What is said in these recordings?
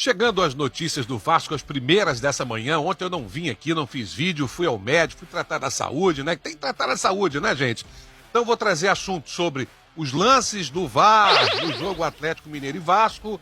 Chegando às notícias do Vasco, as primeiras dessa manhã. Ontem eu não vim aqui, não fiz vídeo, fui ao médico, fui tratar da saúde, né? Tem que tratar da saúde, né, gente? Então vou trazer assuntos sobre os lances do VAR, do jogo Atlético Mineiro e Vasco,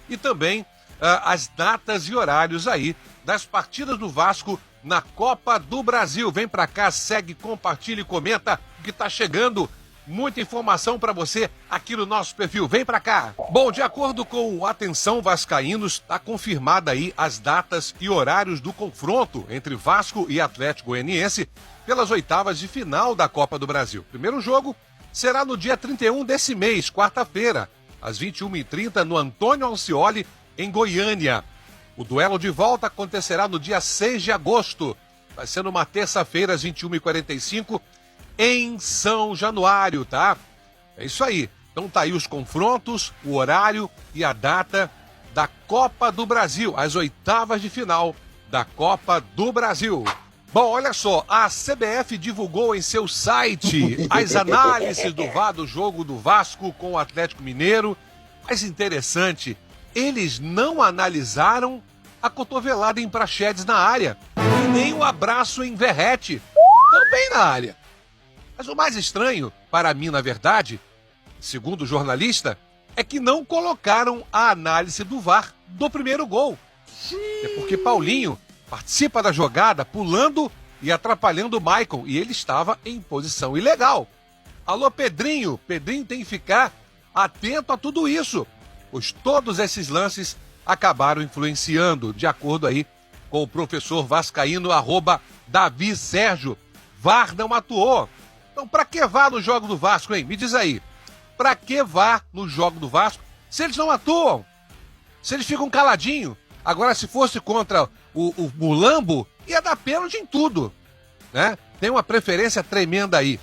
e também as datas e horários aí das partidas do Vasco na Copa do Brasil. Vem pra cá, segue, compartilha e comenta o que tá chegando. Muita informação para você aqui no nosso perfil. Vem para cá. Bom, de acordo com o Atenção Vascaínos, está confirmada aí as datas e horários do confronto entre Vasco e Atlético Goianiense pelas oitavas de final da Copa do Brasil. Primeiro jogo será no dia 31 desse mês, quarta-feira, às 21h30, no Antônio Alcioli, em Goiânia. O duelo de volta acontecerá no dia 6 de agosto. Vai ser numa terça-feira, às 21h45, em São Januário, tá? É isso aí. Então tá aí os confrontos, o horário e a data da Copa do Brasil, as oitavas de final da Copa do Brasil. Bom, olha só, a CBF divulgou em seu site as análises do VAR do jogo do Vasco com o Atlético Mineiro. Mas interessante, eles não analisaram a cotovelada em Praxedes na área e nem o abraço em Verratti, também na área. Mas o mais estranho, para mim, na verdade, segundo o jornalista, é que não colocaram a análise do VAR do primeiro gol. É porque Paulinho participa da jogada pulando e atrapalhando o Maicon, e ele estava em posição ilegal. Alô, Pedrinho! Pedrinho tem que ficar atento a tudo isso, pois todos esses lances acabaram influenciando, de acordo aí com o professor vascaíno, @Davi Sérgio. VAR não atuou. Então, pra que VAR no jogo do Vasco, hein? Me diz aí. Pra que VAR no jogo do Vasco se eles não atuam? Se eles ficam caladinhos? Agora, se fosse contra o Mulambo, ia dar pênalti em tudo, né? Tem uma preferência tremenda aí.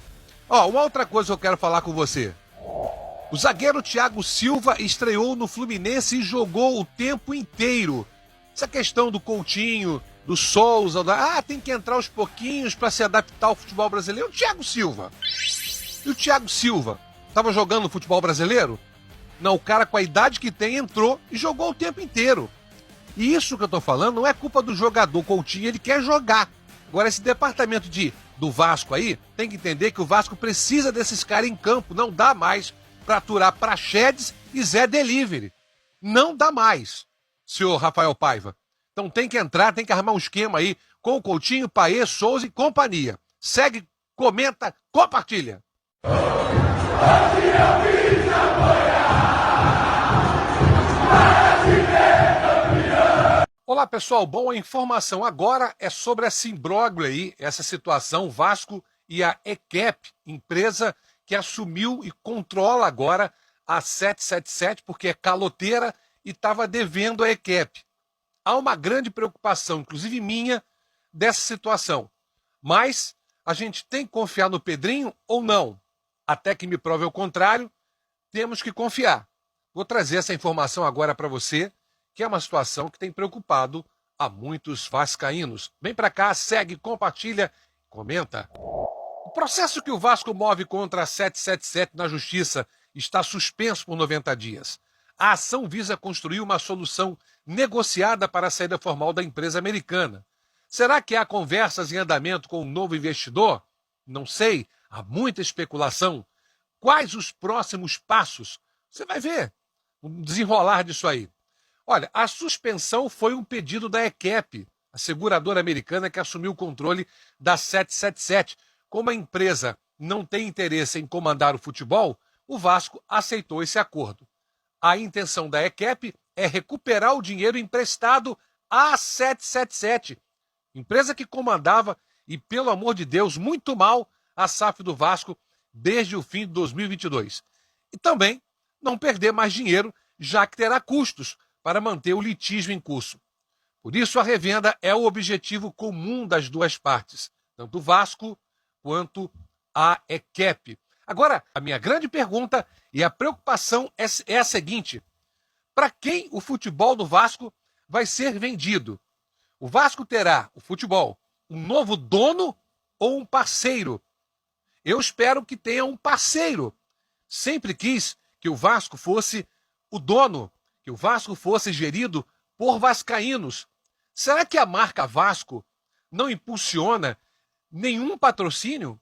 Ó, uma outra coisa que eu quero falar com você. O zagueiro Thiago Silva estreou no Fluminense e jogou o tempo inteiro. Essa questão do Coutinho, do Souza, tem que entrar aos pouquinhos para se adaptar ao futebol brasileiro. O Thiago Silva. E o Thiago Silva estava jogando no futebol brasileiro? Não, o cara com a idade que tem entrou e jogou o tempo inteiro. E isso que eu tô falando não é culpa do jogador Coutinho, ele quer jogar. Agora, esse departamento do Vasco aí, tem que entender que o Vasco precisa desses caras em campo. Não dá mais para aturar Praxedes e Zé Delivery. Não dá mais, senhor Rafael Paiva. Então tem que entrar, tem que armar um esquema aí com o Coutinho, Paê, Souza e companhia. Segue, comenta, compartilha. Olá, pessoal. Bom, a informação agora é sobre essa imbróglio aí, essa situação, Vasco e a EQEP, empresa que assumiu e controla agora a 777, porque é caloteira e estava devendo a EQEP. Há uma grande preocupação, inclusive minha, dessa situação. Mas a gente tem que confiar no Pedrinho ou não? Até que me prove o contrário, temos que confiar. Vou trazer essa informação agora para você, que é uma situação que tem preocupado a muitos vascaínos. Vem para cá, segue, compartilha, comenta. O processo que o Vasco move contra a 777 na Justiça está suspenso por 90 dias. A ação visa construir uma solução negociada para a saída formal da empresa americana. Será que há conversas em andamento com um novo investidor? Não sei, há muita especulação. Quais os próximos passos? Você vai ver o desenrolar disso aí. Olha, a suspensão foi um pedido da EQEP, a seguradora americana que assumiu o controle da 777. Como a empresa não tem interesse em comandar o futebol, o Vasco aceitou esse acordo. A intenção da EQEP é recuperar o dinheiro emprestado à 777, empresa que comandava, e pelo amor de Deus, muito mal a SAF do Vasco desde o fim de 2022. E também não perder mais dinheiro, já que terá custos para manter o litígio em curso. Por isso, a revenda é o objetivo comum das duas partes, tanto o Vasco quanto a EQEP. Agora, a minha grande pergunta e a preocupação é a seguinte: para quem o futebol do Vasco vai ser vendido? O Vasco terá, o futebol, um novo dono ou um parceiro? Eu espero que tenha um parceiro. Sempre quis que o Vasco fosse o dono, que o Vasco fosse gerido por vascaínos. Será que a marca Vasco não impulsiona nenhum patrocínio?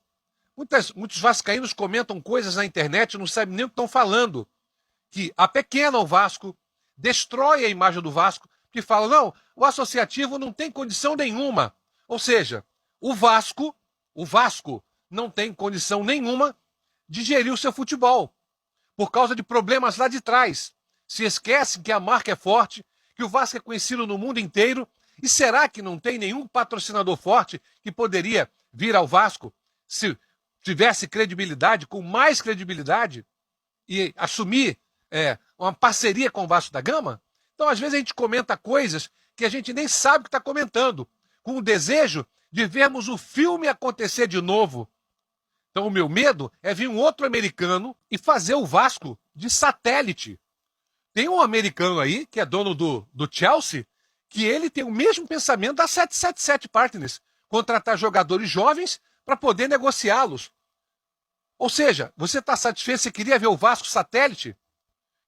Muitos vascaínos comentam coisas na internet e não sabem nem o que estão falando. Que apequena o Vasco, destrói a imagem do Vasco, que fala, não, o associativo não tem condição nenhuma. Ou seja, o Vasco não tem condição nenhuma de gerir o seu futebol, por causa de problemas lá de trás. Se esquecem que a marca é forte, que o Vasco é conhecido no mundo inteiro, e será que não tem nenhum patrocinador forte que poderia vir ao Vasco se tivesse credibilidade, com mais credibilidade, e assumir uma parceria com o Vasco da Gama? Então, às vezes, a gente comenta coisas que a gente nem sabe que está comentando, com o desejo de vermos o filme acontecer de novo. Então, o meu medo é vir um outro americano e fazer o Vasco de satélite. Tem um americano aí, que é dono do Chelsea, que ele tem o mesmo pensamento da 777 Partners, contratar jogadores jovens para poder negociá-los. Ou seja, você está satisfeito? Você queria ver o Vasco satélite?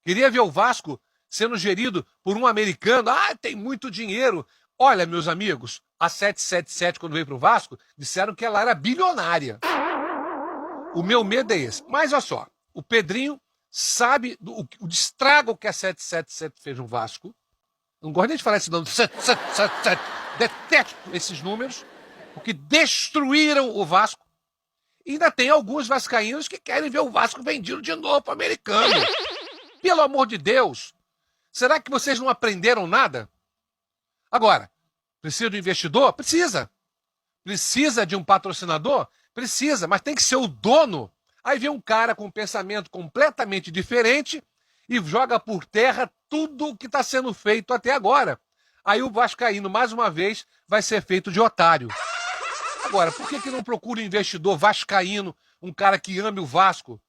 Queria ver o Vasco sendo gerido por um americano? Ah, tem muito dinheiro. Olha, meus amigos, a 777, quando veio para o Vasco, disseram que ela era bilionária. O meu medo é esse. Mas olha só, o Pedrinho sabe o estrago que a 777 fez no Vasco. Não gosto nem de falar esse nome. 777. Detesto esses números, porque destruíram o Vasco. E ainda tem alguns vascaínos que querem ver o Vasco vendido de novo para o americano. Pelo amor de Deus. Será que vocês não aprenderam nada? Agora, precisa de um investidor? Precisa. Precisa de um patrocinador? Precisa, mas tem que ser o dono. Aí vem um cara com um pensamento completamente diferente e joga por terra tudo o que está sendo feito até agora. Aí o vascaíno, mais uma vez, vai ser feito de otário. Agora, por que não procura um investidor vascaíno, um cara que ame o Vasco?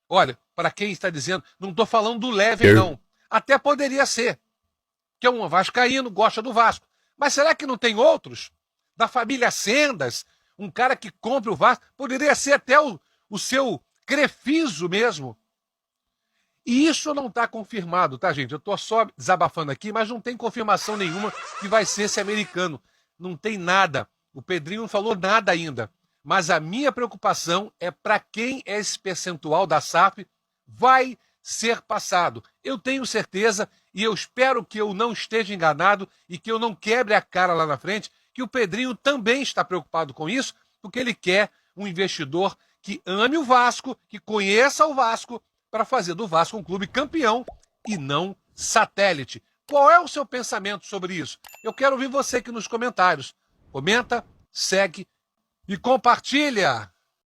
Olha, para quem está dizendo, não estou falando do Leve, não. Até poderia ser, que é um vascaíno, gosta do Vasco. Mas será que não tem outros? Da família Sendas, um cara que compra o Vasco, poderia ser até o seu Crefiso mesmo. E isso não está confirmado, tá, gente? Eu estou só desabafando aqui, mas não tem confirmação nenhuma que vai ser esse americano. Não tem nada. O Pedrinho não falou nada ainda. Mas a minha preocupação é para quem esse percentual da SAF vai ser passado. Eu tenho certeza, e eu espero que eu não esteja enganado e que eu não quebre a cara lá na frente, que o Pedrinho também está preocupado com isso, porque ele quer um investidor que ame o Vasco, que conheça o Vasco, para fazer do Vasco um clube campeão e não satélite. Qual é o seu pensamento sobre isso? Eu quero ouvir você aqui nos comentários. Comenta, segue e compartilha!